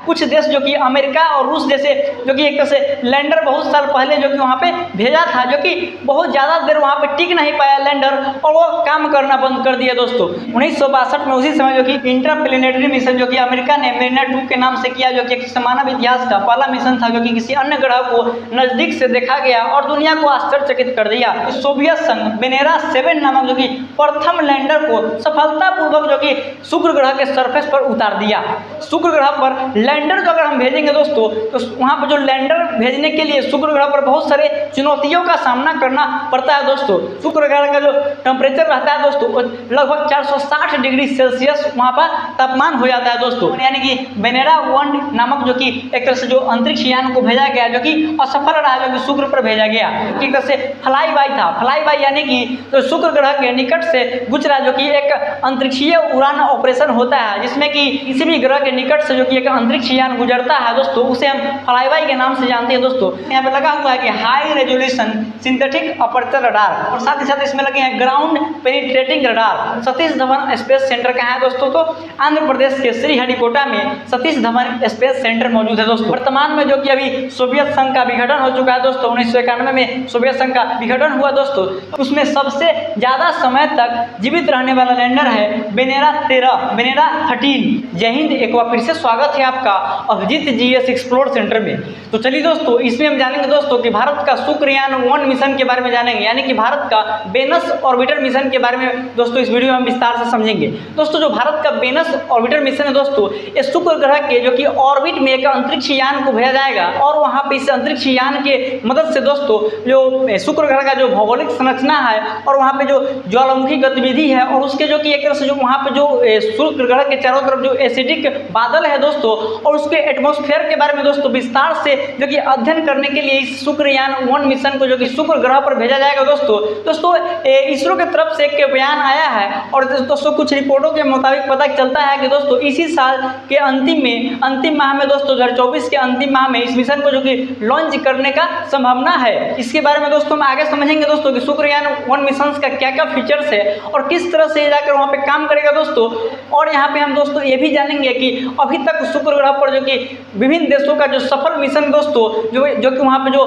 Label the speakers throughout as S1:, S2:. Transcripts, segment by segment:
S1: कुछ देश जो कि अमेरिका और रूस जैसे जो कि एक तरह से लैंडर बहुत साल पहले जो कि वहाँ पे भेजा था, जो कि बहुत ज़्यादा देर वहाँ पे टिक नहीं पाया लैंडर और वो काम करना बंद कर दिया दोस्तों। 1962 में उसी समय जो कि इंटरप्लेनेटरी मिशन जो कि अमेरिका ने मेरिना 2 के नाम से किया, जो कि मानव इतिहास का पहला मिशन था जो कि किसी अन्य ग्रह को नजदीक से देखा गया और दुनिया को आश्चर्यचकित कर दिया। सोवियत संघ वेनेरा 7 नामक जो कि प्रथम लैंडर को सफलतापूर्वक जो कि शुक्र ग्रह के सरफेस पर उतार दिया। शुक्र ग्रह पर लैंडर जो अगर हम भेजेंगे दोस्तों तो वहाँ पर जो लैंडर भेजने के लिए शुक्र ग्रह पर बहुत सारे चुनौतियों का सामना करना पड़ता है दोस्तों। शुक्र ग्रह का जो टेम्परेचर रहता है दोस्तों लगभग 460 डिग्री सेल्सियस वहाँ पर तापमान हो जाता है दोस्तों। यानी कि वेनेरा 1 नामक जो कि एक तरह से जो अंतरिक्ष यान को भेजा गया जो कि असफल रहा, जो कि शुक्र पर भेजा गया, एक तरह से फ्लाई बाई था। फ्लाई बाई यानी कि तो शुक्र ग्रह के निकट से गुजरा जो कि एक अंतरिक्षीय उड़ान ऑपरेशन होता है, जिसमें कि किसी भी ग्रह के निकट से जो कि एक अंतरिक्ष यान गुजरता है दोस्तों, उसे हम फ्लाई बाई के नाम से जानते हैं दोस्तों। यहाँ पे लगा हुआ है कि high resolution synthetic aperture radar और साथ ही साथ इसमें लगे हैं ground penetrating radar. Satish Dhawan space centre कहाँ है दोस्तों? तो आंध्र प्रदेश के श्रीहरिकोटा में सतीश धवन स्पेस सेंटर मौजूद है दोस्तों। वर्तमान में जो कि अभी सोवियत संघ का विघटन हो चुका है दोस्तों, 1991 में सोवियत संघ का विघटन हुआ दोस्तों, उसमें सबसे ज्यादा समय तक जीवित रहने वाला लैंडर है वेनेरा 13, वेनेरा 13। जय हिंद, एक बार फिर से स्वागत है आपका अभिजीत जीएस एक्सप्लोर सेंटर में। तो चलिए दोस्तों, इसमें हम जानेंगे दोस्तों कि भारत का शुक्रयान 1 मिशन के बारे में जानेंगे, यानी कि भारत का वेनस ऑर्बिटर मिशन के बारे में दोस्तों इस वीडियो में हम विस्तार से समझेंगे। दोस्तों जो भारत का वेनस ऑर्बिटर मिशन है दोस्तों, ये शुक्र ग्रह के जो कि ऑर्बिट में एक अंतरिक्ष यान को भेजा जाएगा और वहाँ पे इस अंतरिक्ष यान के मदद से दोस्तों जो शुक्र ग्रह का जो भौगोलिक संरचना है और वहाँ पे जो ज्वालामुखी गतिविधि है और उसके जो कि एक तरह से जो वहाँ पे जो शुक्र ग्रह के चारों तरफ जो एसिडिक बादल है दोस्तों और उसके एटमॉस्फेयर के बारे में दोस्तों विस्तार से जो कि अध्ययन करने के लिए इस शुक्रयान 1 मिशन को जो कि शुक्र ग्रह पर भेजा जाएगा दोस्तों इसरो की तरफ से एक बयान आया है और दोस्तों कुछ रिपोर्टों के मुताबिक पता चलता है कि दोस्तों इसी साल के अंतिम माह में दोस्तों 2024 के अंतिम माह में इस मिशन को जो कि लॉन्च करने का संभावना है। इसके बारे में दोस्तों हम आगे समझेंगे दोस्तों कि शुक्रयान 1 मिशन का क्या क्या फीचर्स है और किस तरह से जाकर वहाँ पे काम करेगा दोस्तों। और यहाँ पे हम दोस्तों ये भी जानेंगे कि अभी तक शुक्र ग्रह पर जो कि विभिन्न देशों का जो सफल मिशन दोस्तों जो कि वहाँ पे जो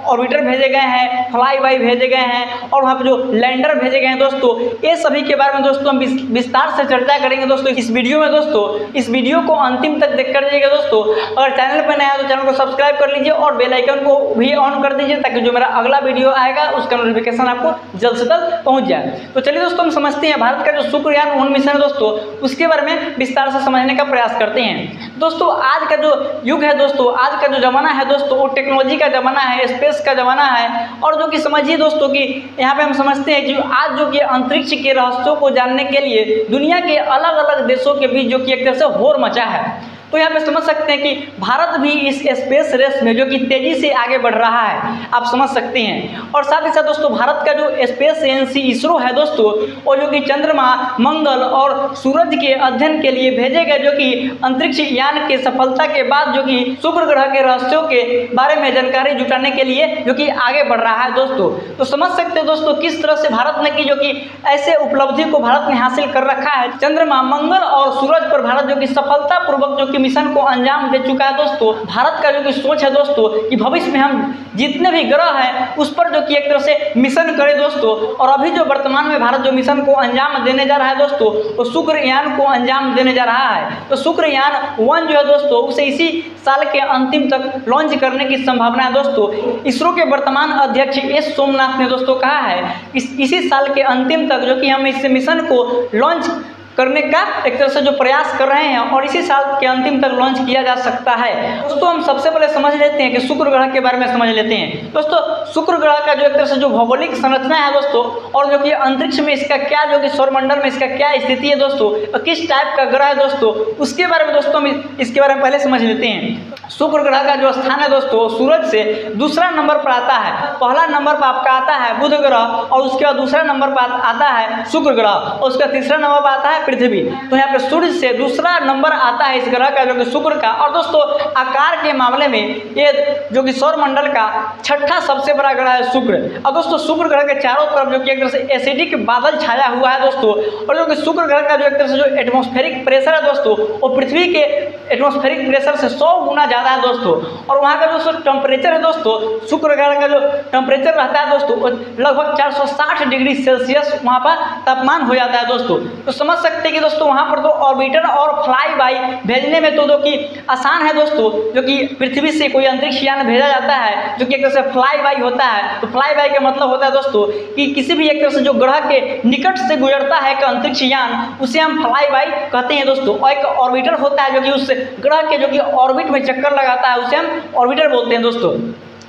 S1: ऑर्बिटर भेजे गए हैं, फ्लाई बाई भेजे गए हैं और वहाँ पे जो लैंडर भेजे गए हैं दोस्तों, ये सभी के बारे में दोस्तों हम विस्तार से चर्चा करेंगे दोस्तों इस वीडियो में। दोस्तों इस वीडियो को अंतिम तक देख कर जाइएगा दोस्तों। अगर चैनल पर नया है तो चैनल को सब्सक्राइब कर लीजिए और बेल आइकन को भी ऑन कर दीजिए ताकि जो मेरा अगला वीडियो आएगा उसका नोटिफिकेशन आपको जल्द से जल्द पहुंच जाए। तो चलिए दोस्तों हम समझते हैं भारत का जो शुक्रयान 1 मिशन है दोस्तों, उसके बारे में विस्तार से समझने का प्रयास करते हैं। दोस्तों आज का जो युग है दोस्तों, आज का जो जमाना है दोस्तों, वो टेक्नोलॉजी का जमाना है, स्पेस का जमाना है। और जो कि समझिए दोस्तों कि यहाँ पे हम समझते हैं कि आज जो कि अंतरिक्ष के रहस्यों को जानने के लिए दुनिया के अलग अलग देशों के बीच जो कि एक तरह से होड़ मचा है। तो यहाँ पे समझ सकते हैं कि भारत भी इस स्पेस रेस में जो कि तेजी से आगे बढ़ रहा है, आप समझ सकते हैं। और साथ ही साथ दोस्तों भारत का जो स्पेस एजेंसी इसरो है दोस्तों, वो जो कि चंद्रमा, मंगल और सूरज के अध्ययन के लिए भेजे गए जो कि अंतरिक्ष यान के सफलता के बाद जो कि शुक्र ग्रह के रहस्यों के बारे में जानकारी जुटाने के लिए जो कि आगे बढ़ रहा है दोस्तों। तो समझ सकते हैं दोस्तों किस तरह से भारत ने की जो कि ऐसे उपलब्धि को भारत ने हासिल कर रखा है। चंद्रमा, मंगल और सूरज पर भारत जो कि सफलतापूर्वक जो कि मिशन को अंजाम दे चुका है दोस्तों। भारत का जो कि सोच है दोस्तों कि भविष्य में हम जितने भी ग्रह हैं उस पर जो कि एक तरह से मिशन करें दोस्तों। और अभी जो वर्तमान में भारत जो मिशन को अंजाम देने जा रहा है दोस्तों, वो शुक्रयान को अंजाम देने जा रहा है। तो शुक्रयान 1 जो है दोस्तों, उसे इसी साल के अंतिम तक लॉन्च करने की संभावना है दोस्तों। इसरो के वर्तमान अध्यक्ष एस सोमनाथ ने दोस्तों कहा है इसी साल के अंतिम तक जो कि हम इस मिशन को लॉन्च करने का एक तरह से जो प्रयास कर रहे हैं और इसी साल के अंतिम तक लॉन्च किया जा सकता है दोस्तों। हम सबसे पहले समझ लेते हैं कि शुक्र ग्रह के बारे में समझ लेते हैं दोस्तों। शुक्र ग्रह का जो एक तरह से जो भौगोलिक संरचना है दोस्तों और जो कि अंतरिक्ष में इसका क्या जो कि सौरमंडल में इसका क्या स्थिति है दोस्तों और किस टाइप का ग्रह है दोस्तों, उसके बारे में दोस्तों हम इसके बारे में पहले समझ लेते हैं। शुक्र ग्रह का जो स्थान है दोस्तों, सूरज से दूसरा नंबर पर आता है। पहला नंबर पर आपका आता है बुध ग्रह और उसके बाद दूसरा नंबर पर आता है शुक्र ग्रह और उसका तीसरा नंबर पर आता है पृथ्वी। तो यहाँ पे सूर्य से दूसरा नंबर आता है इस ग्रह का जो कि शुक्र का। और दोस्तों आकार के मामले में ये जो कि सौर मंडल का छठा सबसे बड़ा ग्रह है शुक्र। और दोस्तों शुक्र ग्रह के चारों तरफ जो कि एक तरह से एसिडिक बादल छाया हुआ है दोस्तों। और जो कि शुक्र ग्रह का जो एक तरह से जो एटमॉस्फेरिक प्रेशर है दोस्तों वो पृथ्वी के एटमॉस्फेरिक प्रेशर से 100 गुना ज़्यादा है दोस्तों। और वहाँ का जो टेम्परेचर है दोस्तों, शुक्र ग्रह का जो टेम्परेचर रहता है दोस्तों लगभग 460 डिग्री सेल्सियस वहाँ पर तापमान हो जाता है दोस्तों। तो समझ सकते हैं कि दोस्तों वहाँ पर तो ऑर्बिटर और फ्लाई बाई भेजने में तो जो कि आसान है दोस्तों, जो कि पृथ्वी से कोई अंतरिक्ष यान भेजा जाता है जो कि एक तरह से फ्लाई बाई होता है। तो फ्लाई बाई का मतलब होता है दोस्तों कि किसी भी एक तरह से जो ग्रह के निकट से गुजरता है एक अंतरिक्ष यान, उसे हम फ्लाई बाई कहते हैं दोस्तों। और एक ऑर्बिटर होता है जो कि उस ग्रह के जो कि ऑर्बिट में चक्कर लगाता है, उसे हम ऑर्बिटर बोलते हैं दोस्तों।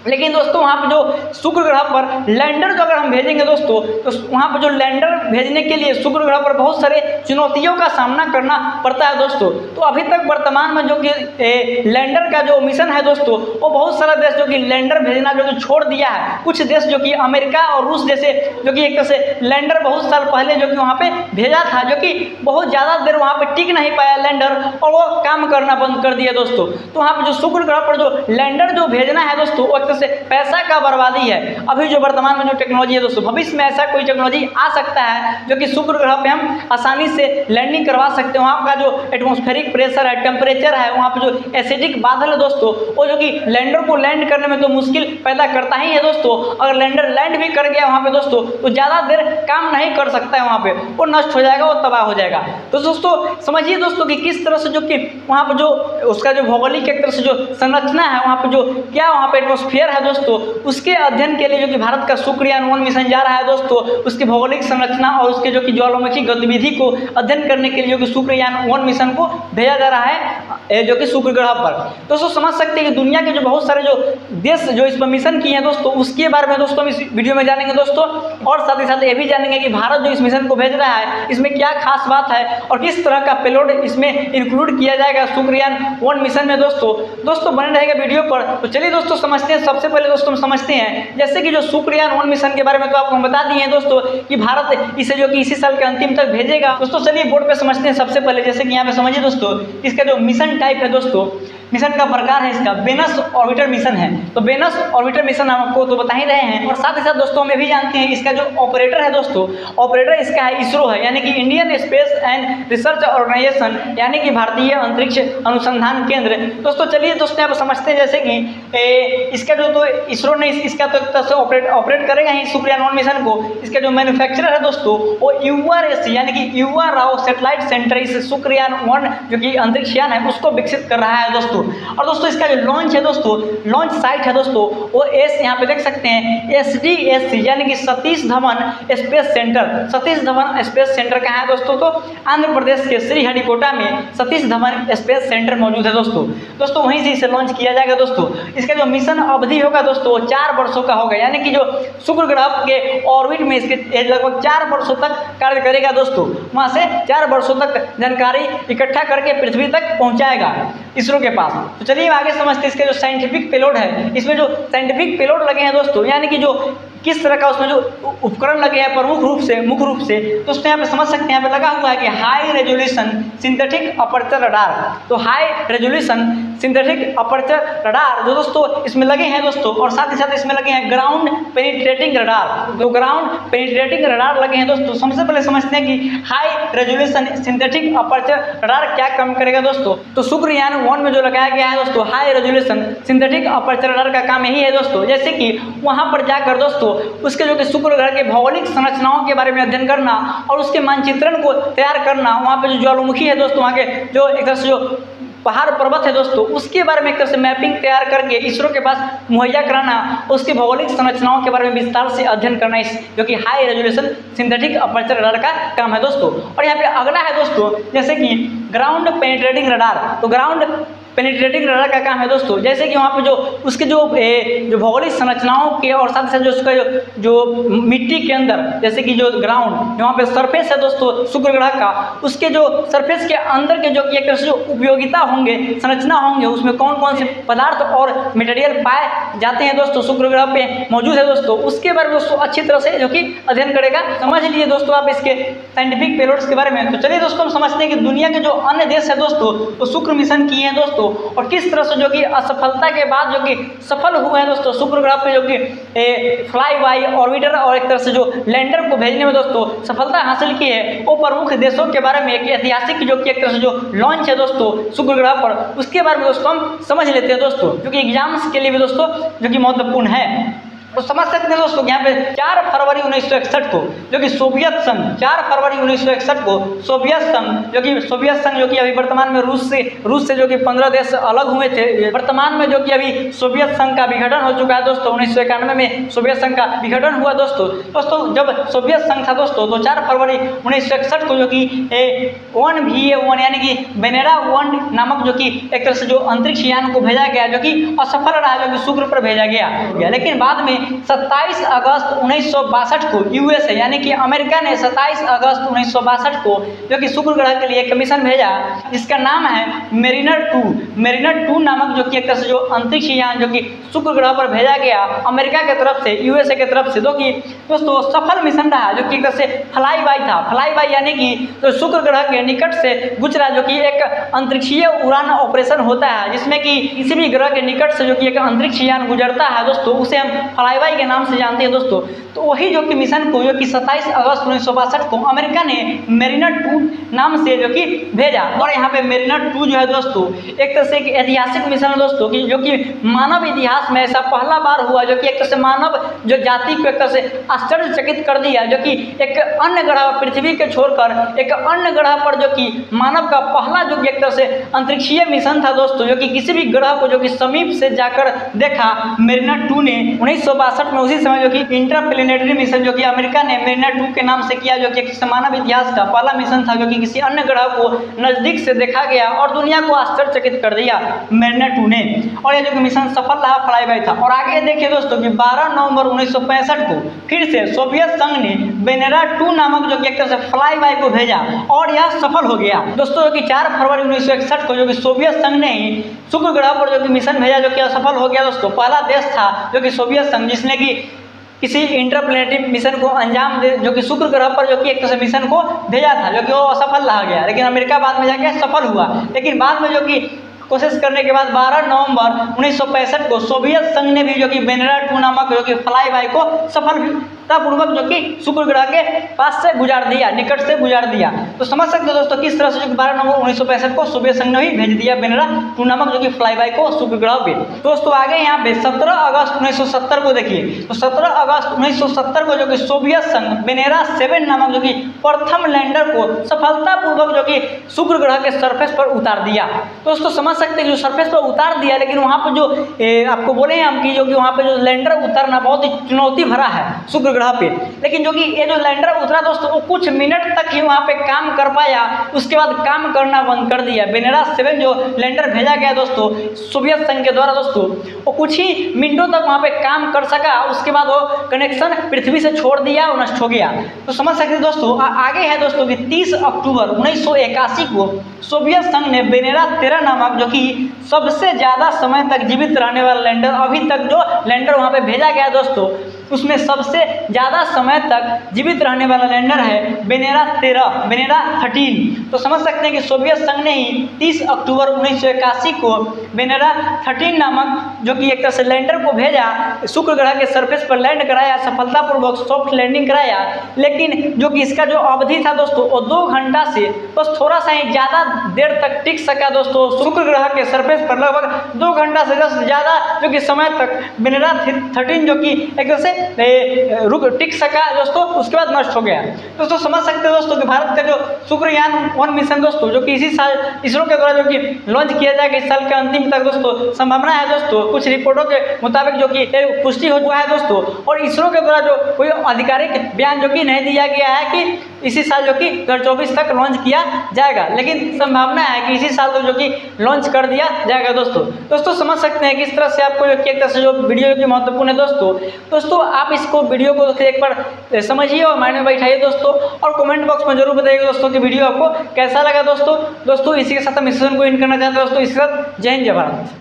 S1: लेकिन दोस्तों वहाँ पे जो शुक्र ग्रह पर लैंडर को अगर हम भेजेंगे दोस्तों, तो वहाँ पर जो लैंडर भेजने के लिए शुक्र ग्रह पर बहुत सारे चुनौतियों का सामना करना पड़ता है दोस्तों। तो अभी तक वर्तमान में जो कि लैंडर का जो मिशन है दोस्तों, वो बहुत सारा देश जो कि लैंडर भेजना जो कि छोड़ दिया है। कुछ देश जो कि अमेरिका और रूस जैसे जो कि एक तरह से लैंडर बहुत साल पहले जो कि वहाँ पे भेजा था, जो कि बहुत ज़्यादा देर वहाँ पे टिक नहीं पाया लैंडर और वो काम करना बंद कर दिया दोस्तों। तो वहाँ पर जो शुक्र ग्रह पर जो लैंडर जो भेजना है दोस्तों, से पैसा का बर्बादी है। अभी जो वर्तमान में जो टेक्नोलॉजी है दोस्तों, भविष्य में ऐसा कोई टेक्नोलॉजी आ सकता है जो कि शुक्र ग्रह पे हम आसानी से लैंडिंग करवा सकते हैं। वहाँ का जो एटमॉस्फेरिक प्रेशर है, टेम्परेचर है, वहाँ पे जो एसिडिक बादल है दोस्तों, वो जो कि लैंडर को लैंड करने में तो मुश्किल पैदा करता ही है दोस्तों। अगर लैंडर लैंड भी कर गया वहाँ पे दोस्तों, तो ज़्यादा देर काम नहीं कर सकता है, वहाँ पे वो नष्ट हो जाएगा, वो तबाह हो जाएगा। तो दोस्तों समझिए दोस्तों कि किस तरह से जो कि वहाँ पर जो उसका जो भौगोलिक एक तरह से जो संरचना है, वहाँ पर जो क्या वहाँ पे एटमॉस्फेयर है दोस्तों, उसके अध्ययन के लिए जो कि भारत का शुक्रयान 1 मिशन जा रहा है दोस्तों, उसकी भौगोलिक संरचना और उसके जो कि ज्वालामुखी गतिविधि को अध्ययन करने के लिए जो कि शुक्रयान 1 मिशन को भेजा जा रहा है जो कि शुक्र ग्रह पर। दोस्तों समझ सकते हैं कि दुनिया के जो बहुत सारे जो देश जो इस पर मिशन किए हैं दोस्तों, उसके बारे में दोस्तों हम इस वीडियो में जानेंगे दोस्तों। और साथ ही साथ ये भी जानेंगे कि भारत जो इस मिशन को भेज रहा है, इसमें क्या खास बात है और किस तरह का पेलोड इसमें इंक्लूड किया जाएगा शुक्रयान 1 मिशन में दोस्तों बने रहेगा वीडियो पर। तो चलिए दोस्तों समझते हैं। सबसे पहले दोस्तों हम समझते हैं जैसे कि जो शुक्रयान 1 मिशन के बारे में तो आपको हम बता दिए हैं दोस्तों कि भारत इसे जो कि इसी साल के अंतिम तक भेजेगा। दोस्तों चलिए बोर्ड पे समझते हैं। सबसे पहले जैसे कि यहाँ पे समझिए दोस्तों, इसका जो मिशन टाइप है दोस्तों, मिशन का प्रकार है इसका वेनस ऑर्बिटर मिशन है। तो वेनस ऑर्बिटर मिशन हम आपको तो बता ही रहे हैं। और साथ ही साथ दोस्तों हम ये भी जानते हैं इसका जो ऑपरेटर है दोस्तों, ऑपरेटर इसका है इसरो है, यानी कि Indian space and research organisation, यानी कि भारतीय अंतरिक्ष अनुसंधान केंद्र। दोस्तों चलिए दोस्तों आप समझते हैं जैसे कि इसका जो तो इसरो ने इसका तो एक तरह से ऑपरेट करेगा ही शुक्रयान 1 मिशन को। इसका जो मैन्युफैक्चरर है दोस्तों वो URS यानी कि युवा राव सैटेलाइट सेंटर इस शुक्रयान 1 जो कि अंतरिक्ष यान है उसको विकसित कर रहा है दोस्तों। और दोस्तों इसका जो लॉन्च है दोस्तों, लॉन्च साइट है दोस्तों, वो यहाँ पे देख सकते हैं SDSC यानी कि Satish Dhawan space centre. Satish Dhawan space centre कहाँ है दोस्तों? तो आंध्र प्रदेश के श्रीहरिकोटा में सतीश धवन स्पेस सेंटर मौजूद है दोस्तों वहीं से इसे लॉन्च किया जाएगा दोस्तों। इसका जो मिशन अवधि होगा दोस्तों 4 वर्षों का होगा, यानी कि जो शुक्र ग्रह के ऑर्बिट में इसके लगभग 4 वर्षों तक कार्य करेगा दोस्तों। वहाँ से 4 वर्षों तक जानकारी इकट्ठा करके पृथ्वी तक पहुँचाएगा इसरो के पास। तो चलिए आगे समझते हैं इसके जो साइंटिफिक पेलोड है। इसमें जो साइंटिफिक पेलोड लगे हैं दोस्तों, यानी कि जो किस तरह का उसमें जो उपकरण लगे हैं प्रमुख रूप से तो उसमें यहाँ पे समझ सकते हैं, यहाँ पे लगा हुआ है कि high resolution synthetic aperture radar. तो high resolution synthetic aperture radar जो दोस्तों इसमें लगे हैं दोस्तों, और साथ ही साथ इसमें लगे हैं ग्राउंड पेनिट्रेटिंग रडार। तो ग्राउंड पेनिट्रेटिंग रडार लगे हैं दोस्तों। सबसे पहले समझते हैं कि high resolution synthetic aperture radar क्या काम करेगा दोस्तों। तो शुक्रयान 1 में जो लगाया गया है दोस्तों high resolution synthetic aperture radar का काम यही है दोस्तों, जैसे कि वहाँ पर जाकर दोस्तों उसके जो कि शुक्र ग्रह के भौगोलिक संरचनाओं के बारे में अध्ययन करना और उसके मानचित्रण को तैयार करना। वहाँ पे जो ज्वालामुखी है दोस्तों, वहाँ के जो एक तरह से जो पहाड़ पर्वत है दोस्तों, उसके बारे में एक तरह से मैपिंग तैयार करके इसरो के पास मुहैया कराना, उसकी भौगोलिक संरचनाओं के बारे में विस्तार से अध्ययन करना, इस जो कि high resolution synthetic aperture radar का काम है दोस्तों। और यहाँ पे अगला है दोस्तों जैसे कि ग्राउंड पेनिट्रेटिंग रडार। तो ग्राउंड पेनिट्रेटिंग रडार का काम है दोस्तों, जैसे कि वहाँ पे जो उसके जो भौगोलिक संरचनाओं के और साथ ही साथ जो उसका जो मिट्टी के अंदर, जैसे कि जो ग्राउंड वहाँ पे सरफेस है दोस्तों शुक्र ग्रह का, उसके जो सरफेस के अंदर के जो एक तरह से जो उपयोगिता होंगे, संरचना होंगे, उसमें कौन कौन से पदार्थ और मटेरियल पाए जाते हैं दोस्तों शुक्र ग्रह पे मौजूद है दोस्तों, उसके बारे में दोस्तों अच्छी तरह से जो कि अध्ययन करेगा। समझ लीजिए दोस्तों आप इसके साइंटिफिक पेलोड्स के बारे में। तो चलिए दोस्तों हम समझते हैं कि दुनिया के जो अन्य देश है दोस्तों वो शुक्र मिशन किए हैं दोस्तों, और किस तरह से जो कि असफलता के बाद जो कि सफल हुए हैं दोस्तों शुक्र ग्रह पे जो कि फ्लाई बाई ऑर्बिटर और एक तरह से जो लैंडर को भेजने में दोस्तों सफलता हासिल की है। वो प्रमुख देशों के बारे में एक ऐतिहासिक जो कि एक तरह से जो लॉन्च है दोस्तों शुक्र ग्रह पर, उसके बारे में दोस्तों हम समझ लेते हैं दोस्तों, क्योंकि एग्जाम्स के लिए भी दोस्तों जो कि महत्वपूर्ण है। तो समझ सकते हैं दोस्तों यहाँ पे 4 फरवरी 1961 को जो कि सोवियत संघ 4 फरवरी 1961 को सोवियत संघ जो कि अभी वर्तमान में रूस से जो कि 15 देश अलग हुए थे, वर्तमान में जो कि अभी सोवियत संघ का विघटन हो चुका है दोस्तों। 1991 में सोवियत संघ का विघटन हुआ दोस्तों। जब सोवियत संघ था दोस्तों तो 4 फरवरी 1961 को जो कि 1VA1 यानी कि वेनेरा 1 नामक जो कि एक तरह से जो अंतरिक्ष यान को भेजा गया, जो कि असफल रहा, जो कि शुक्र पर भेजा गया। लेकिन बाद में 27 अगस्त 1962 को यूएसए यानी कि अमेरिका ने 27 अगस्त 1962 को जो कि शुक्र ग्रह के लिए एक मिशन भेजा जिसका नाम है मेरिनर 2 नामक जो कि एक तरह से जो अंतरिक्ष यान जो कि शुक्र ग्रह पर भेजा गया अमेरिका के तरफ से, यूएसए के तरफ से, जो कि दोस्तों सफल मिशन रहा, जो कि एक तरह से फ्लाई बाई था। फ्लाई बाई यानी कि तो शुक्र ग्रह के निकट से गुजरा, जो कि एक अंतरिक्षीय उड़ान ऑपरेशन होता है जिसमें कि किसी भी ग्रह के निकट से जो कि एक अंतरिक्ष यान गुजरता है दोस्तों, उसे हम फ्लाई बाई के नाम से जानते हैं दोस्तों। तो वही जो कि मिशन को जो कि 27 अगस्त 1962 को अमेरिका ने मेरिनर 2 नाम से जो कि भेजा। और यहाँ पे मेरिनर 2 जो है दोस्तों एक तरह से एक ऐतिहासिक मिशन है दोस्तों, कि जो कि मानव इतिहास में ऐसा पहला बार हुआ जो कि एक तरह से मानव जो जाति को एक तरह से आश्चर्यचकित कर दिया, जो कि एक अन्य ग्रह पृथ्वी के छोड़कर एक अन्य ग्रह पर जो कि मानव का पहला जो कि एक तरह से अंतरिक्षीय मिशन था दोस्तों, जो कि किसी भी ग्रह को जो कि समीप से जाकर देखा मेरिनर 2 ने 1962 में। उसी समय जो कि इंटरप्लेनेटरी मिशन जो कि अमेरिका ने मेरिनर 2 के नाम से किया, जो कि मानव इतिहास का पहला मिशन था, जो कि किसी अन्य ग्रह को नजदीक से देखा गया और दुनिया को आश्चर्यचकित कर दिया मेरिनर 2 ने। और ये जो कि मिशन सफल रहा, फ्लाई बाई था। और आगे देखिए दोस्तों कि 12 नवंबर 1965 को फिर से सोवियत संघ ने वेनेरा 2 नामक जो कि एक तरह से फ्लाई बाई को भेजा और यह सफल हो गया दोस्तों। जो कि 4 फरवरी 1961 को जो कि सोवियत संघ ने ही शुक्र ग्रह पर जो कि मिशन भेजा, जो कि असफल हो गया दोस्तों। पहला देश था जो कि सोवियत संघ जिसने कि किसी इंटरप्लेनेटरी मिशन को अंजाम दे, जो कि शुक्र ग्रह पर जो कि एक तरह से मिशन को भेजा था, जो कि वो असफल रहा गया। लेकिन अमेरिका बाद में जाके सफल हुआ। लेकिन बाद में जो कि कोशिश करने के बाद 12 नवंबर 1965 को सोवियत संघ ने भी जो कि वेनेरा 2 नामक जो कि फ्लाई बाई को सफलतापूर्वक जो कि शुक्र ग्रह के पास से गुजार दिया, निकट से गुजार दिया। तो समझ सकते हो दोस्तों किस तरह से जो कि 12 नवंबर 1965 को सोवियत संघ ने भी भेज दिया वेनेरा 2 नामक जो कि फ्लाई बाई को शुक्र ग्रह पे। दोस्तों आगे यहाँ पे 17 अगस्त 1970 को देखिए। तो 17 अगस्त 1970 को जो कि सोवियत संघ वेनेरा 7 नामक जो कि प्रथम लैंडर को सफलतापूर्वक जो कि शुक्र ग्रह के सरफेस पर उतार दिया। दोस्तों समझ सकते हैं जो सरफेस पर उतार दिया, लेकिन वहाँ पर जो आपको बोले हैं हम कि जो कि वहाँ पे जो लैंडर उतरना बहुत ही चुनौती भरा है शुक्र ग्रह पे। लेकिन जो कि ये जो लैंडर उतरा दोस्तों वो कुछ मिनट तक ही वहाँ पे काम कर पाया, उसके बाद काम करना बंद कर दिया। वेनेरा 7 जो लैंडर भेजा गया दोस्तों सोवियत संघ के द्वारा दोस्तों, वो कुछ ही मिनटों तक वहाँ पे काम कर सका, उसके बाद वो कनेक्शन पृथ्वी से छोड़ दिया और नष्ट हो गया। तो समझ सकते हैं दोस्तों आगे है दोस्तों कि 30 अक्टूबर 1981 को सोवियत संघ ने वेनेरा 13 नामक जो कि सबसे ज़्यादा समय तक जीवित रहने वाला लैंडर, अभी तक जो लैंडर वहाँ पे भेजा गया दोस्तों उसमें सबसे ज़्यादा समय तक जीवित रहने वाला लैंडर है वेनेरा 13। तो समझ सकते हैं कि सोवियत संघ ने ही 30 अक्टूबर 1981 को वेनेरा 13 नामक जो कि एक तरह से लैंडर को भेजा, शुक्र ग्रह के सरफेस पर लैंड कराया, सफलतापूर्वक सॉफ्ट लैंडिंग कराया। लेकिन जो कि इसका जो अवधि था दोस्तों वो 2 घंटा से बस थोड़ा सा ही ज़्यादा देर तक टिक सका दोस्तों शुक्र ग्रह के सरफेस पर। लगभग 2 घंटा से ज़्यादा जो कि समय तक वेनेरा 13 जो कि एक तरह से टिक सका दोस्तों, उसके बाद नष्ट हो गया। दोस्तों समझ सकते हैं दोस्तों कि भारत का जो शुक्रयान 1 मिशन दोस्तों जो कि इसी साल इसरो के द्वारा जो कि लॉन्च किया जाएगा इस साल के अंतिम तक दोस्तों, संभावना है दोस्तों। कुछ रिपोर्टों के मुताबिक जो कि पुष्टि हो चुका है दोस्तों, और इसरो के द्वारा जो कोई आधिकारिक बयान जो कि नहीं दिया गया है कि इसी साल जो कि 2024 तक लॉन्च किया जाएगा, लेकिन संभावना है कि इसी साल तक जो कि लॉन्च कर दिया जाएगा दोस्तों समझ सकते हैं कि इस तरह से आपको जो कि एक तरह से जो वीडियो की महत्वपूर्ण है दोस्तों आप इसको वीडियो को एक बार समझिए और माइंड में बैठाइए दोस्तों, और कमेंट बॉक्स में जरूर बताइएगा दोस्तों कि वीडियो आपको कैसा लगा दोस्तों। इसी के साथ हम इस सेशन को एंड करना चाहते हैं दोस्तों। इसके साथ जय हिंद जय भारत।